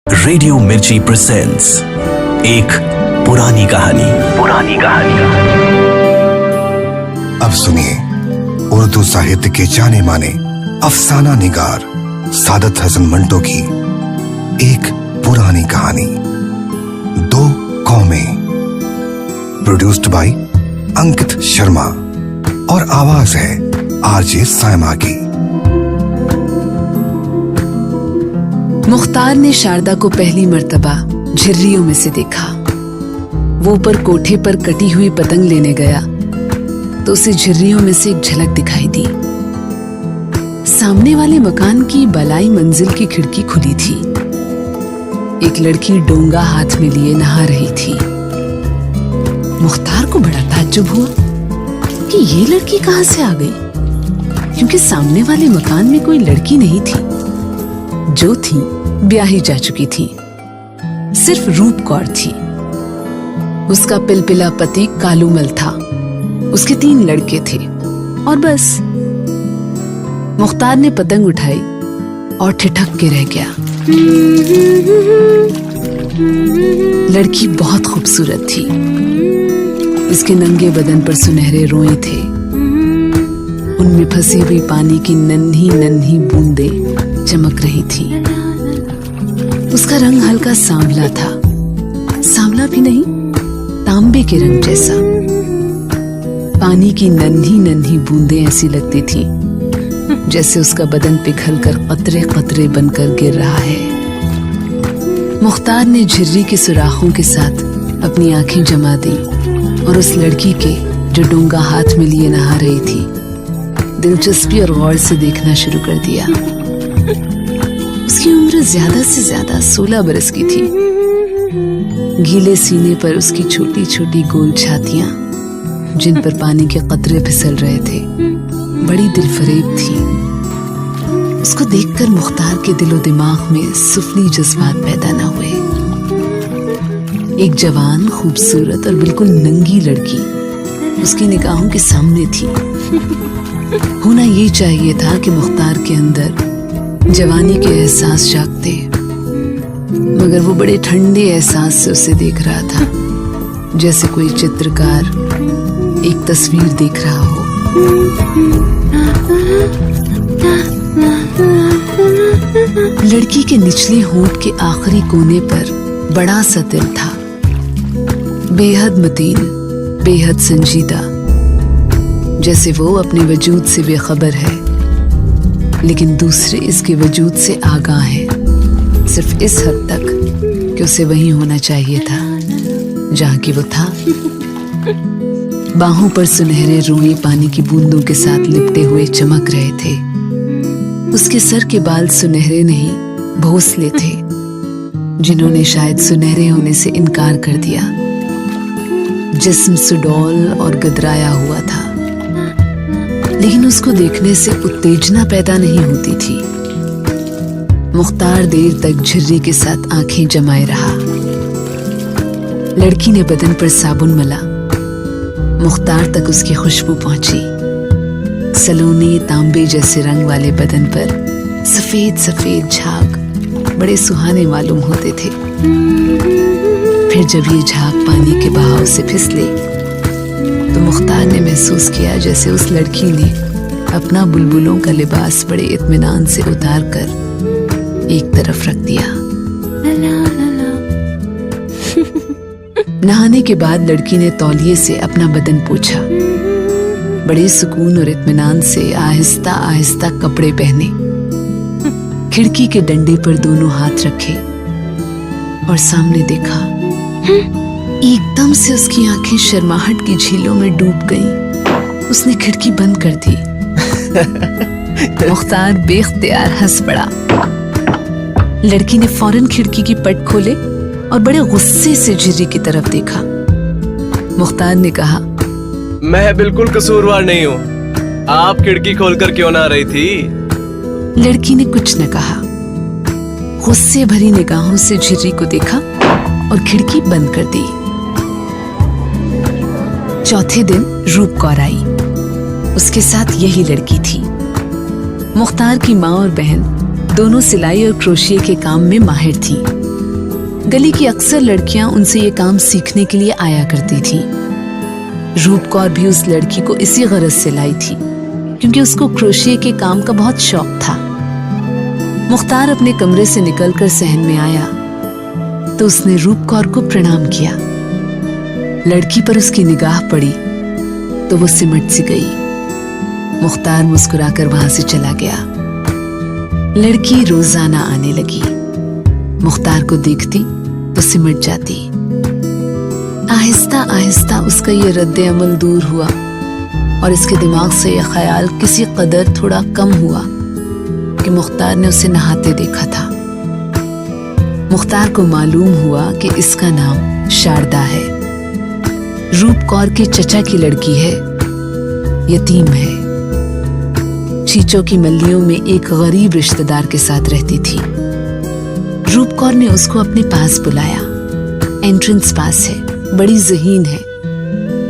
Radio मिर्ची presents एक पुरानी कहानी। अब सुनिए उर्दू साहित्य के जाने माने अफसाना निगार सादत हसन मंटो की एक पुरानी कहानी, दो कौमें। प्रोड्यूस्ड बाय अंकित शर्मा और आवाज है आरजे सायमा की। मुख्तार ने शारदा को पहली मर्तबा झिर्रियों में से देखा। वो ऊपर कोठे पर कटी हुई पतंग लेने गया तो उसे झिर्रियों में से एक झलक दिखाई दी। सामने वाले मकान की बलाई मंजिल की खिड़की खुली थी। एक लड़की डोंगा हाथ में लिए नहा रही थी। मुख्तार को बड़ा ताज्जुब हुआ कि ये लड़की कहां से आ गई, क्योंकि सामने वाले मकान में कोई लड़की नहीं थी। जो थी ब्याही जा चुकी थी, सिर्फ रूप कौर थी। उसका पिलपिला पति कालूमल था। उसके 3 लड़के थे और बस। मुख्तार ने पतंग उठाई और ठिठक के रह गया। लड़की बहुत खूबसूरत थी। इसके नंगे बदन पर सुनहरे रोए थे। उनमें फंसी हुई पानी की नन्ही नन्ही बूंदें चमक रही थी। उसका रंग हल्का सांवला था, सांवला भी नहीं, तांबे के रंग जैसा। पानी की नन्ही नन्ही बूंदें ऐसी लगती थी जैसे उसका बदन पिघल कर कतरे कतरे बनकर गिर रहा है। मुख्तार ने झिर्री के सुराखों के साथ अपनी आंखें जमा दी और उस लड़की के जो डोंगा हाथ में लिए नहा रही थी दिलचस्पी और गौर से देखना शुरू कर दिया। उसकी उम्र ज्यादा से ज्यादा 16 बरस की थी। गीले सीने पर उसकी छोटी छोटी गोल छातियां, जिन पर पानी के कतरे फिसल रहे थे, बड़ी दिलफरेब थी। उसको देखकर मुख्तार के दिलो दिमाग में सुफली जज्बात पैदा न हुए। एक जवान, खूबसूरत और बिल्कुल नंगी लड़की उसकी निगाहों के सामने थी। होना ये चाहिए था कि मुख्तार के अंदर जवानी के एहसास जागते, मगर वो बड़े ठंडे एहसास से उसे देख रहा था, जैसे कोई चित्रकार एक तस्वीर देख रहा हो। लड़की के निचले होंठ के आखिरी कोने पर बड़ा सा तिल था, बेहद मतीन, बेहद संजीदा, जैसे वो अपने वजूद से बेखबर है, लेकिन दूसरे इसके वजूद से आगाह है, सिर्फ इस हद तक कि उसे वहीं होना चाहिए था जहां की वो था। बाहों पर सुनहरे रोए पानी की बूंदों के साथ लिपटे हुए चमक रहे थे। उसके सर के बाल सुनहरे नहीं, भोंसले थे, जिन्होंने शायद सुनहरे होने से इनकार कर दिया। जिस्म सुडौल और गदराया हुआ था, लेकिन उसको देखने से उत्तेजना पैदा नहीं होती थी। मुख्तार देर तक झिर्री के साथ आंखें जमाए रहा। लड़की ने बदन पर साबुन मला। मुख्तार तक उसकी खुशबू पहुंची। सलोने तांबे जैसे रंग वाले बदन पर सफेद सफेद झाग बड़े सुहाने मालूम होते थे। फिर जब ये झाग पानी के बहाव से फिसले तो मुख्तार ने महसूस किया जैसे उस लड़की ने अपना बुलबुलों का लिबास बड़े इत्मीनान से उतार कर एक तरफ रख दिया। नहाने के बाद लड़की ने तौलिए से अपना बदन पोंछा। बड़े सुकून और इत्मीनान से आहिस्ता आहिस्ता कपड़े पहने, खिड़की के डंडे पर दोनों हाथ रखे और सामने देखा। एकदम से उसकी आंखें शर्माहट की झीलों में डूब गईं। उसने खिड़की बंद कर दी। मुख्तार बेख्तियार हंस पड़ा। लड़की ने फौरन खिड़की की पट खोले और बड़े गुस्से से झिर्री की तरफ देखा। मुख्तार ने कहा, मैं बिल्कुल कसूरवार नहीं हूँ। आप खिड़की खोलकर क्यों ना रही थी? लड़की ने कुछ न कहा। गुस्से भरी निगाहों से झिर्री को देखा और खिड़की बंद कर दी। चौथे दिन रूप कौर आई। उसके साथ यही लड़की थी। मुख्तार की माँ और बहन दोनों सिलाई और क्रोशिये के काम में माहिर थीं। गली की अक्सर लड़कियां उनसे ये काम सीखने के लिए आया करती थीं। रूप कौर भी उस लड़की को इसी गरज से लाई थी, क्योंकि उसको क्रोशिये के काम का बहुत शौक था। मुख्तार अपने कमरे से निकलकर सहन में आया तो उसने रूप कौर को प्रणाम किया। लड़की पर उसकी निगाह पड़ी तो वो सिमट सी गई। मुख्तार मुस्कुराकर वहां से चला गया। लड़की रोजाना आने लगी। मुख्तार को देखती तो सिमट जाती। आहिस्ता आहिस्ता उसका ये रद्द अमल दूर हुआ और इसके दिमाग से यह ख्याल किसी कदर थोड़ा कम हुआ कि मुख्तार ने उसे नहाते देखा था। मुख्तार को मालूम हुआ कि इसका नाम शारदा है। रूप कौर के चचा की लड़की है, यतीम है। चीचों की मल्लियों में एक गरीब रिश्तेदार के साथ रहती थी। रूप कौर ने उसको अपने पास बुलाया। एंट्रेंस पास है, बड़ी ज़हीन है,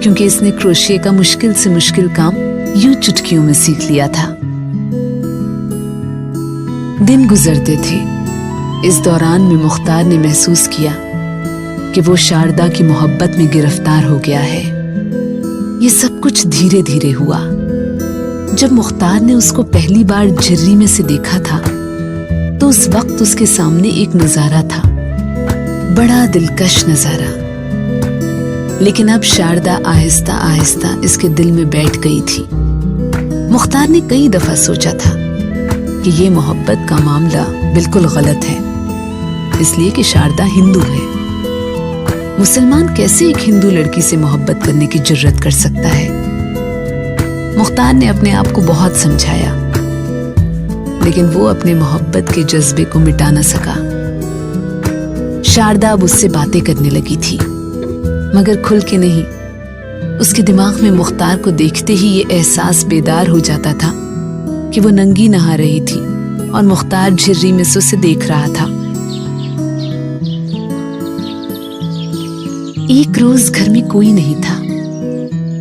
क्योंकि इसने क्रोशिये का मुश्किल से मुश्किल काम यूं चुटकियों में सीख लिया था। दिन गुजरते थे। इस दौरान में मुख्तार ने महसूस किया कि वो शारदा की मोहब्बत में गिरफ्तार हो गया है। ये सब कुछ धीरे धीरे हुआ। जब मुख्तार ने उसको पहली बार झर्री में से देखा था तो उस वक्त उसके सामने एक नजारा था, बड़ा दिलकश नजारा। लेकिन अब शारदा आहिस्ता आहिस्ता इसके दिल में बैठ गई थी। मुख्तार ने कई दफा सोचा था कि ये मोहब्बत का मामला बिल्कुल गलत है, इसलिए कि शारदा हिंदू है। मुसलमान कैसे एक हिंदू लड़की से मोहब्बत करने की जुर्रत कर सकता है? मुख्तार ने अपने आप को बहुत समझाया, लेकिन वो अपने मोहब्बत के जज्बे को मिटा न सका। शारदा अब उससे बातें करने लगी थी, मगर खुल के नहीं। उसके दिमाग में मुख्तार को देखते ही ये एहसास बेदार हो जाता था कि वो नंगी नहा रही थी और मुख्तार झिर्री में से उसे देख रहा था। एक रोज घर में कोई नहीं था।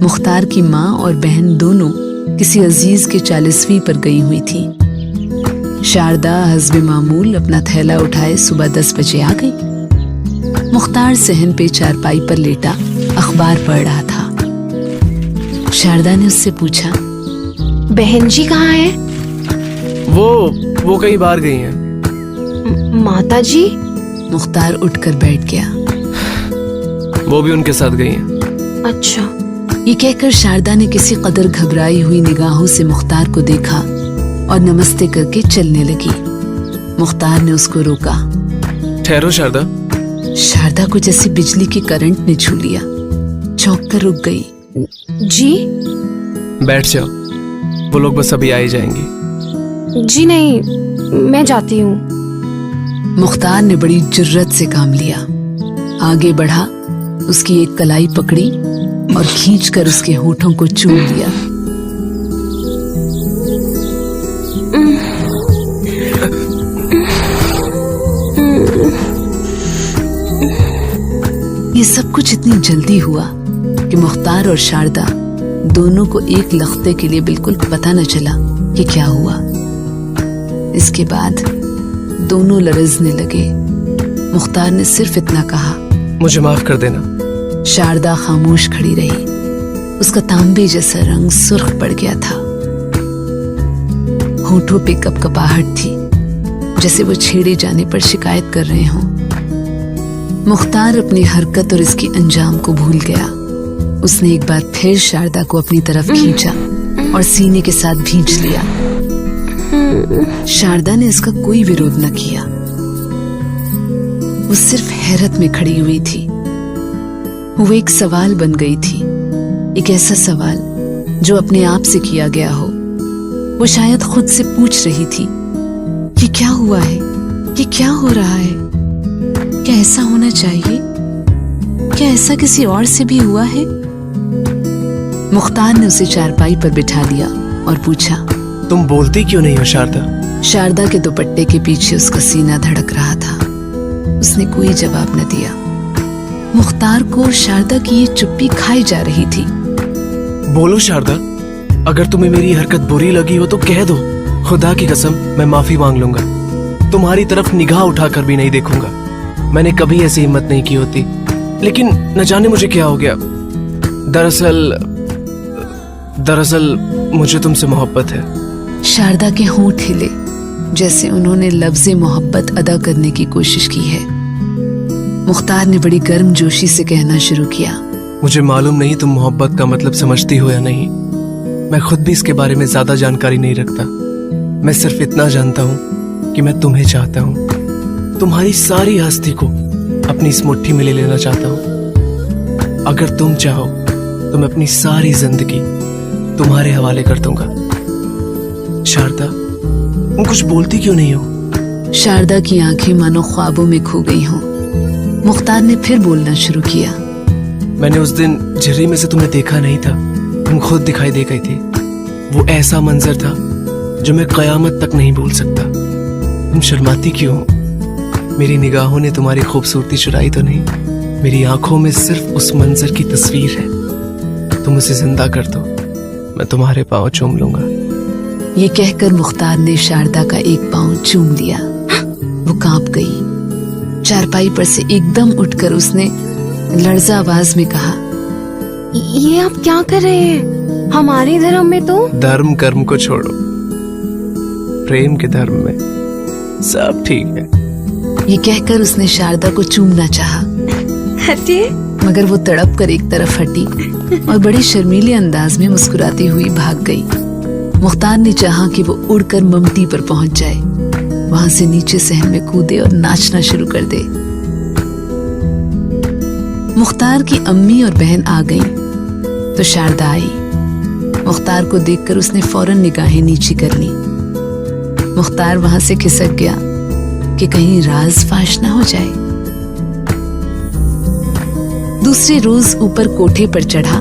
मुख्तार की माँ और बहन दोनों किसी अजीज के 40वीं पर गई हुई थी। शारदा हस्बे मामूल अपना थैला उठाए सुबह 10 बजे आ गई। मुख्तार सहन पे चारपाई पर लेटा अखबार पढ़ रहा था। शारदा ने उससे पूछा, बहन जी कहाँ है? वो कहीं बाहर गई हैं। माता जी? मुख्तार उठकर बैठ गया। वो भी उनके साथ गई हैं। अच्छा। ये कहकर शारदा ने किसी कदर घबराई हुई निगाहों से मुख्तार को देखा और नमस्ते करके चलने लगी। मुख्तार ने उसको रोका। ठहरो शारदा। शारदा को जैसे बिजली के करंट ने छू लिया। चौंक कर रुक गई। जी? बैठ जाओ, वो लोग बस अभी आ ही जाएंगे। जी नहीं, मैं जाती हूँ। मुख्तार ने बड़ी जुर्रत से काम लिया। आगे बढ़ा, उसकी एक कलाई पकड़ी और खींचकर उसके होठों को चूम लिया। ये सब कुछ इतनी जल्दी हुआ कि मुख्तार और शारदा दोनों को एक लख्ते के लिए बिल्कुल पता न चला कि क्या हुआ। इसके बाद दोनों लरजने लगे। मुख्तार ने सिर्फ इतना कहा, मुझे माफ कर देना। शारदा खामोश खड़ी रही। उसका तांबे जैसा रंग सुर्ख पड़ गया था। होठों पे कपकपाहट थी, जैसे वो छेड़े जाने पर शिकायत कर रहे हों। मुख्तार अपनी हरकत और इसकी अंजाम को भूल गया। उसने एक बार फिर शारदा को अपनी तरफ खींचा और सीने के साथ भींच लिया। शारदा ने इसका कोई विरोध न किया। वो सिर्फ हैरत में खड़ी हुई थी। वो एक सवाल बन गई थी, एक ऐसा सवाल जो अपने आप से किया गया हो। वो शायद खुद से पूछ रही थी, ये क्या हुआ है? ये क्या हो रहा है? क्या ऐसा होना चाहिए? क्या ऐसा किसी और से भी हुआ है? मुख्तार ने उसे चारपाई पर बिठा लिया और पूछा, तुम बोलती क्यों नहीं हो शारदा? शारदा के दुपट्टे के पीछे उसका सीना धड़क रहा था। उसने कोई जवाब न दिया। मुख्तार को शारदा की ये चुप्पी खाई जा रही थी। बोलो शारदा, अगर तुम्हें मेरी हरकत बुरी लगी हो तो कह दो। खुदा की कसम मैं माफी मांग लूंगा। तुम्हारी तरफ निगाह उठाकर भी नहीं देखूंगा। मैंने कभी ऐसी हिम्मत नहीं की होती, लेकिन न जाने मुझे क्या हो गया। दरअसल मुझे तुमसे मोहब्बत है। शारदा के होंठ हिले, जैसे उन्होंने लफ्ज़े मोहब्बत अदा करने की कोशिश की है। मुख्तार ने बड़ी गर्मजोशी से कहना शुरू किया। मुझे मालूम नहीं तुम मोहब्बत का मतलब समझती हो या नहीं। मैं खुद भी इसके बारे में ज्यादा जानकारी नहीं रखता। मैं सिर्फ इतना जानता हूँ कि मैं तुम्हें चाहता हूँ। तुम्हारी सारी हस्ती को अपनी इस मुट्ठी में ले लेना चाहता हूँ। अगर तुम चाहो तो मैं अपनी सारी जिंदगी तुम्हारे हवाले कर दूंगा। शारदा, तुम कुछ बोलती क्यों नहीं हो? शारदा की आंखें मानो ख्वाबों में खो गई हों। मुख्तार ने फिर बोलना शुरू किया। मैंने उस दिन झर्री में से तुम्हें देखा नहीं था, तुम खुद दिखाई दे गई थी। वो ऐसा मंजर था जो मैं कयामत तक नहीं भूल सकता। तुम शर्माती क्यों हो? मेरी निगाहों ने तुम्हारी खूबसूरती चुराई तो नहीं? मेरी आंखों में सिर्फ उस मंजर की तस्वीर है। तुम उसे जिंदा कर दो, मैं तुम्हारे पांव चूम लूंगा। ये कहकर मुख्तार ने शारदा का एक पांव चूम लिया। वो कांप गई। चारपाई पर से एकदम उठकर उसने लर्जा आवाज में कहा, ये आप क्या कर रहे हैं? हमारे धर्म में तो धर्म कर्म को छोड़ो, प्रेम के धर्म में सब ठीक है। ये कहकर उसने शारदा को चूमना चाहा, हटिए। मगर वो तड़प कर एक तरफ हटी और बड़े शर्मीले अंदाज में मुस्कुराती हुई भाग गई। मुख्तार ने चाहा कि वो उड़कर ममटी पर पहुंच जाए, वहां से नीचे सहन में कूदे और नाचना शुरू कर दे। मुख्तार की अम्मी और बहन आ गईं, तो शारदा आई। मुख्तार को देखकर उसने फौरन निगाहें नीची कर ली। मुख्तार वहां से खिसक गया कि कहीं राज फाश ना हो जाए। दूसरे रोज ऊपर कोठे पर चढ़ा।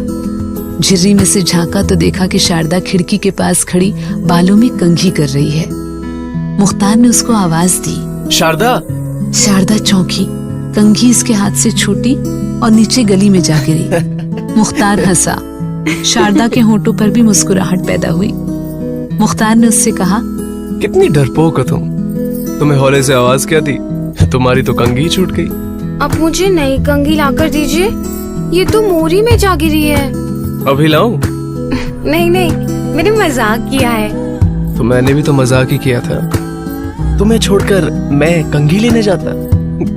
झिर्री में से झांका तो देखा कि शारदा खिड़की के पास खड़ी बालों में कंघी कर रही है। मुख्तार ने उसको आवाज दी, शारदा। शारदा चौंकी। कंघी इसके हाथ से छूटी और नीचे गली में जा गिरी। मुख्तार हंसा। शारदा के होंठों पर भी मुस्कुराहट पैदा हुई। मुख्तार ने उससे कहा, कितनी डरपोक हो तुम। तुम्हें हौले से आवाज क्या दी? तुम्हारी तो कंघी छूट गई। अब मुझे नई कंघी लाकर दीजिए, ये तो मोरी में जा गिरी है। अभी लाऊं? नहीं नहीं, मैंने मजाक किया है। तो मैंने भी तो मजाक ही किया था। तुम्हें छोड़कर मैं कंघी लेने जाता?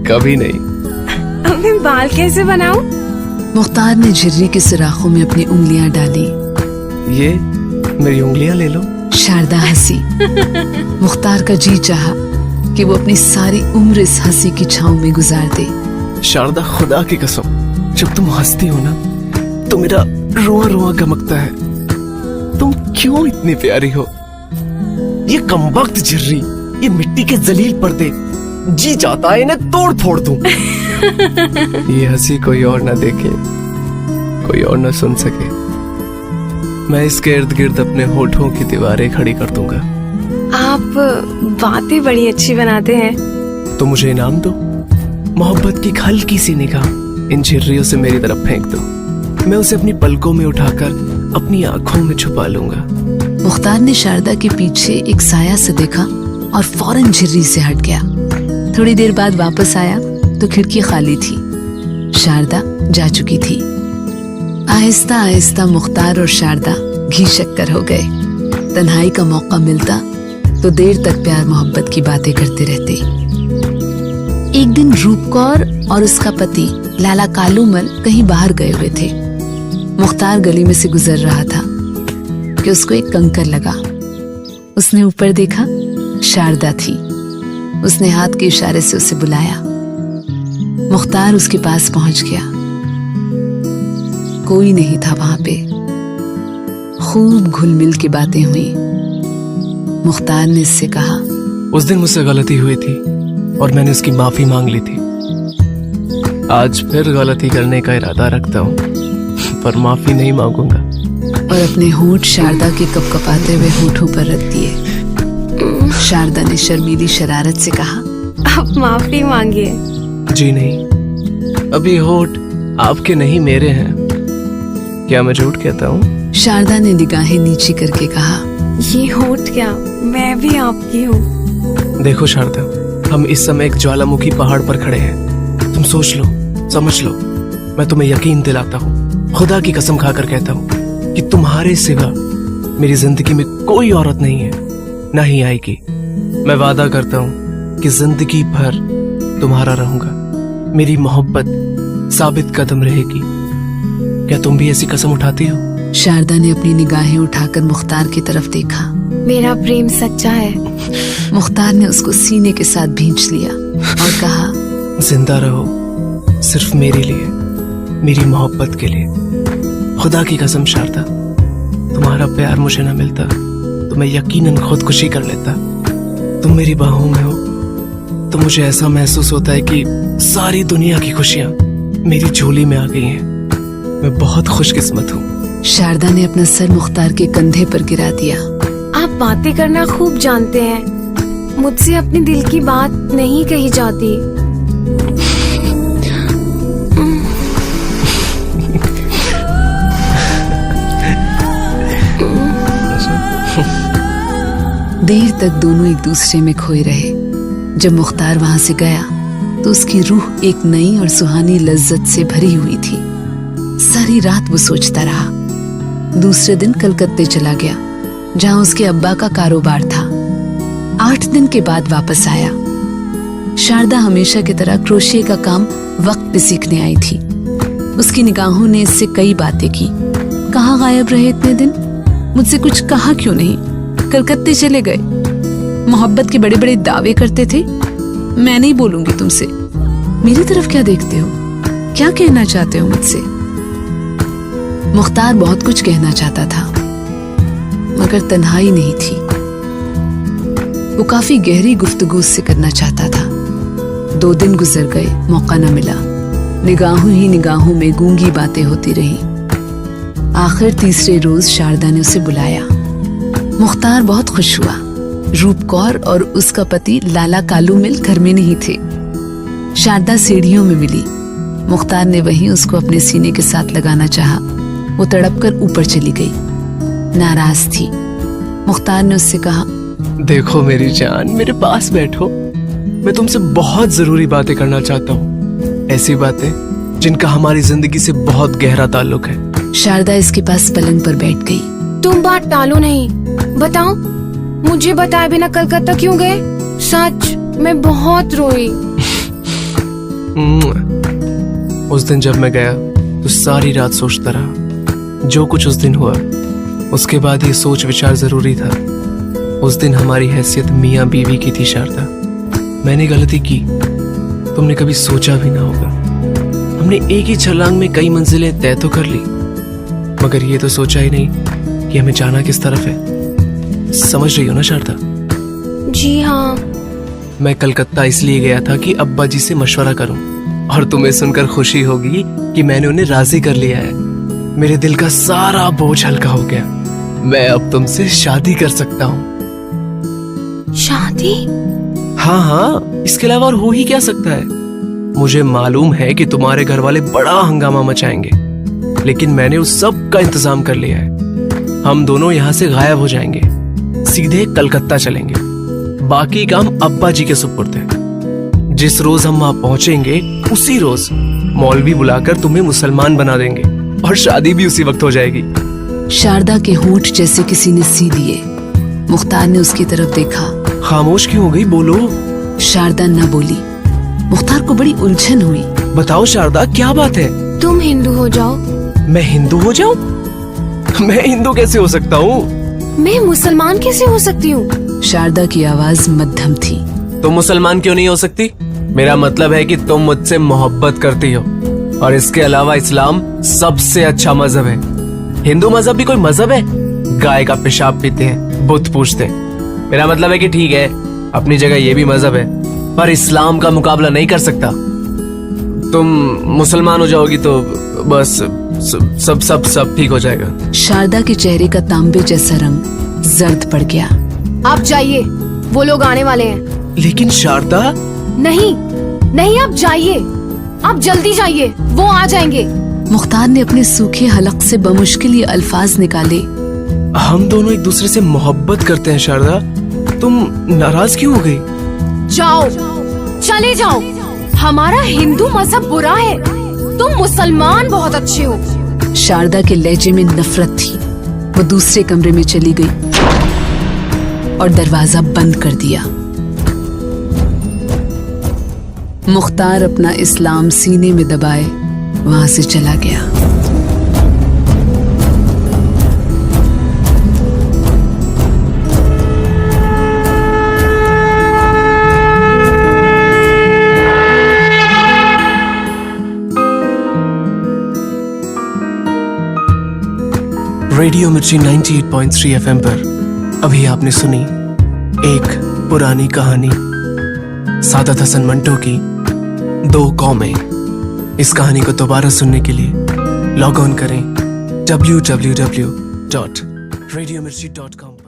कभी नहीं। अब मैं बाल कैसे बनाऊं? मुख्तार ने झिर्री के सुराखों में अपनी उंगलियां डाली। ये मेरी उंगलियां ले लो। शारदा हंसी। मुख्तार का जी चाहा कि वो अपनी सारी उम्र इस हंसी की छांव में गुजार दे। शारदा, खुदा की कसम, जब तुम हंसती हो ना तो मेरा रोआ रोआ गमकता है। तुम क्यों इतनी प्यारी हो? ये कमबख्त झिर्री, ये मिट्टी के जलील पर्दे, जी चाहता है इन्हें तोड़ फोड़ दूं। ये हंसी कोई और ना देखे, कोई और ना सुन सके। मैं इसके इर्द गिर्द अपने होठों की दीवारें खड़ी कर दूंगा। आप बातें बड़ी अच्छी बनाते हैं। तो मुझे इनाम दो, मोहब्बत की हल्की सी निगाह इन झिर्रियों से मेरी तरफ फेंक दो। मैं उसे अपनी पलकों में उठाकर अपनी आंखों में छुपा लूंगा। मुख्तार ने शारदा के पीछे एक साया से देखा और फौरन झिर्री से हट गया। थोड़ी देर बाद वापस आया तो खिड़की खाली थी। शारदा जा चुकी थी। आहिस्ता आहिस्ता मुख्तार और शारदा घी शक्कर हो गए। तन्हाई का मौका मिलता तो देर तक प्यार मोहब्बत की बातें करते रहते। एक दिन रूप कौर और उसका पति लाला कालूमल कहीं बाहर गए हुए थे। मुख्तार गली में से गुजर रहा था कि उसको एक कंकर लगा। उसने ऊपर देखा, शारदा थी। उसने हाथ के इशारे से उसे बुलाया। मुख्तार उसके पास पहुंच गया। कोई नहीं था वहां पे। खूब घुल मिल की बातें हुई। मुख्तार ने इससे कहा, उस दिन मुझसे गलती हुई थी और मैंने उसकी माफी मांग ली थी। आज फिर गलती करने का इरादा रखता हूँ, पर माफी नहीं मांगूंगा। और अपने होंठ शारदा के कपकपाते हुए होठों पर रख दिए। शारदा ने शर्मीली शरारत से कहा, आप माफी मांगिए। जी नहीं, अभी होठ आपके नहीं मेरे हैं। क्या मैं झूठ कहता हूँ? शारदा ने निगाहें नीची करके कहा, ये होठ क्या, मैं भी आपकी हूँ। देखो शारदा, हम इस समय एक ज्वालामुखी पहाड़ पर खड़े हैं। तुम सोच लो, समझ लो, मैं तुम्हें यकीन दिलाता हूँ, खुदा की कसम खाकर कहता हूँ कि तुम्हारे सिवा मेरी जिंदगी में कोई औरत नहीं है, ना ही आएगी। मैं वादा करता हूँ कि जिंदगी भर तुम्हारा रहूंगा, मेरी मोहब्बत साबित कदम रहेगी। क्या तुम भी ऐसी कसम उठाती हो? शारदा ने अपनी निगाहें उठाकर मुख्तार की तरफ देखा। मेरा प्रेम सच्चा है। मुख्तार ने उसको सीने के साथ भींच लिया और कहा, जिंदा रहो, सिर्फ मेरे लिए, मेरी मोहब्बत के लिए। खुदा की कसम शारदा, तुम्हारा प्यार मुझे ना मिलता तो मैं यकीनन खुदकुशी कर लेता। तुम मेरी बाहों में हो तो मुझे ऐसा महसूस होता है कि सारी दुनिया की खुशियां मेरी झोली में आ गई हैं। मैं बहुत खुशकिस्मत हूँ। शारदा ने अपना सर मुख्तार के कंधे पर गिरा दिया। आप बातें करना खूब जानते हैं, मुझसे अपने दिल की बात नहीं कही जाती। देर तक दोनों एक दूसरे में खोए रहे। जब मुख्तार वहां से गया तो उसकी रूह एक नई और सुहानी लज्जत से भरी हुई थी। सारी रात वो सोचता रहा। दूसरे दिन कलकत्ते चला गया, जहां उसके अब्बा का कारोबार था। 8 दिन के बाद वापस आया। शारदा हमेशा की तरह क्रोशिये का काम वक्त पे सीखने आई थी। उसकी निगाहों ने इससे कई बातें की। कहाँ गायब रहे इतने दिन? मुझसे कुछ कहा क्यों नहीं? कलकत्ते चले गए, मोहब्बत के बड़े बड़े दावे करते थे। मैं नहीं बोलूंगी तुमसे। मेरी तरफ क्या देखते हो? क्या कहना चाहते हो मुझसे? मुख्तार बहुत कुछ कहना चाहता था, मगर तन्हाई नहीं थी। वो काफी गहरी गुफ्तगू उससे करना चाहता था। 2 दिन गुजर गए, मौका न मिला। निगाहों ही निगाहों में गूंगी बातें होती रही। आखिर तीसरे रोज शारदा ने उसे बुलाया। मुख्तार बहुत खुश हुआ। रूप कौर और उसका पति लाला कालू मिल घर में नहीं थे। शारदा सीढ़ियों में मिली। मुख्तार ने वहीं उसको अपने सीने के साथ लगाना चाहा। वो तड़पकर ऊपर चली गई, नाराज थी। मुख्तार ने उससे कहा, देखो मेरी जान, मेरे पास बैठो, मैं तुमसे बहुत जरूरी बातें करना चाहता हूँ। ऐसी बातें जिनका हमारी जिंदगी से बहुत गहरा ताल्लुक है। शारदा इसके पास पलंग पर बैठ गई। तुम बात टालो नहीं, बताओ, मुझे बताए बिना कलकत्ता क्यों गए? सच, मैं बहुत रोई। उस दिन जब मैं गया तो सारी रात सोचता रहा। जो कुछ उस दिन हुआ, उसके बाद ये सोच विचार जरूरी था। उस दिन हमारी हैसियत मियाँ बीवी की थी शारदा। मैंने गलती की, तुमने कभी सोचा भी ना होगा। हमने एक ही छलांग में कई मंजिलें तय तो कर ली, मगर ये तो सोचा ही नहीं कि हमें जाना किस तरफ है। समझ रही हो ना शारदा? जी हाँ। मैं कलकत्ता इसलिए गया था कि अब्बा जी से मशवरा करूं, और तुम्हें सुनकर खुशी होगी कि मैंने उन्हें राजी कर लिया है। मेरे दिल का सारा बोझ हल्का हो गया। मैं अब तुमसे शादी कर सकता हूँ। शादी? हाँ हाँ, इसके अलावा और हो ही क्या सकता है। मुझे मालूम है कि तुम्हारे घर वाले बड़ा हंगामा मचाएंगे, लेकिन मैंने उस सब का इंतजाम कर लिया है। हम दोनों यहाँ से गायब हो जाएंगे, सीधे कलकत्ता चलेंगे। बाकी काम अब्बा जी के सुपुर्द है। जिस रोज हम वहां पहुंचेंगे उसी रोज मौलवी बुलाकर तुम्हें मुसलमान बना देंगे, और शादी भी उसी वक्त हो जाएगी। शारदा के होंठ जैसे किसी ने सी दिए। मुख्तार ने उसकी तरफ देखा। खामोश क्यों हो गई? बोलो। शारदा न बोली। मुख्तार को बड़ी उलझन हुई। बताओ शारदा, क्या बात है? तुम हिंदू हो जाओ। मैं हिंदू हो जाऊं? मैं हिंदू कैसे हो सकता हूँ? मैं मुसलमान कैसे हो सकती हूँ? शारदा की आवाज मध्यम थी। तुम मुसलमान क्यों नहीं हो सकती? मेरा मतलब है कि तुम मुझसे मोहब्बत करती हो, और इसके अलावा इस्लाम सबसे अच्छा मजहब है। हिंदू मजहब भी कोई मजहब है? गाय का पेशाब पीते हैं, बुत पूजते हैं। मेरा मतलब है कि ठीक है, अपनी जगह ये भी मजहब है, पर इस्लाम का मुकाबला नहीं कर सकता। तुम मुसलमान हो जाओगी तो बस सब सब सब ठीक हो जाएगा। शारदा के चेहरे का तांबे जैसा रंग जर्द पड़ गया। आप जाइए, वो लोग आने वाले हैं। लेकिन शारदा। नहीं नहीं, आप जाइए, आप जल्दी जाइए, वो आ जाएंगे। मुख्तार ने अपने सूखे हलक से बमुश्किल ये अल्फाज निकाले। हम दोनों एक दूसरे से मोहब्बत करते हैं शारदा, तुम नाराज क्यों हो गई? जाओ, चले जाओ, हमारा हिंदू मजहब बुरा है, तुम मुसलमान बहुत अच्छे हो। शारदा के लहजे में नफरत थी। वो दूसरे कमरे में चली गई और दरवाजा बंद कर दिया। मुख्तार अपना इस्लाम सीने में दबाए वहां से चला गया। रेडियो मिर्ची 98.3 FM पर अभी आपने सुनी एक पुरानी कहानी, सादत हसन मंटो की दो कौमें। इस कहानी को दोबारा सुनने के लिए लॉग ऑन करें www.radiomirchi.com।